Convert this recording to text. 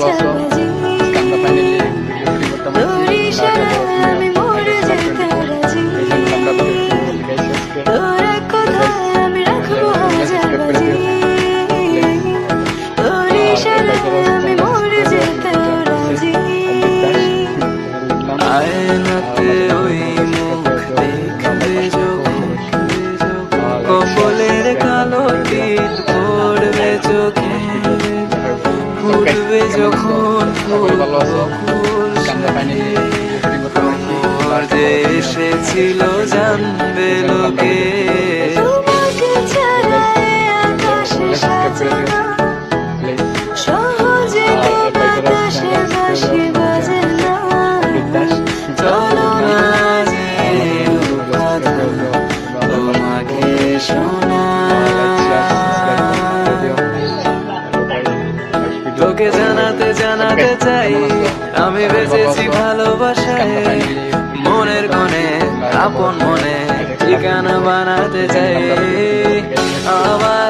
ভালো আছো? আমরা ফাইনালি ভিডিও করতে পারছি। আমি মরে যেতে রাজি। আমরা ভিডিও করতে গেছি আজকে। তোর কথায় আমি রাখবো হাজার বাজি। তোর ইশারায় আমি মরে যেতে রাজি। আয়নাতে ওই মুখ দেখবে যখন কপালের কালো টিপ পড়বে চোখে ফুটবে যখন ফুল যে এসেছিল জানবে লোকে তোমাকে ছাড়া আকাশে সাজানো সহজে তো বাতাসে বাঁশি বাজে না চলো না যে কথা তোমাকে শোনা তোকে জানাতে জানাতে চাই আমি বেঁচেছি ভালোবাসায় মনের কোণে আপন মনে ঠিকানা বানাতে চাই আমার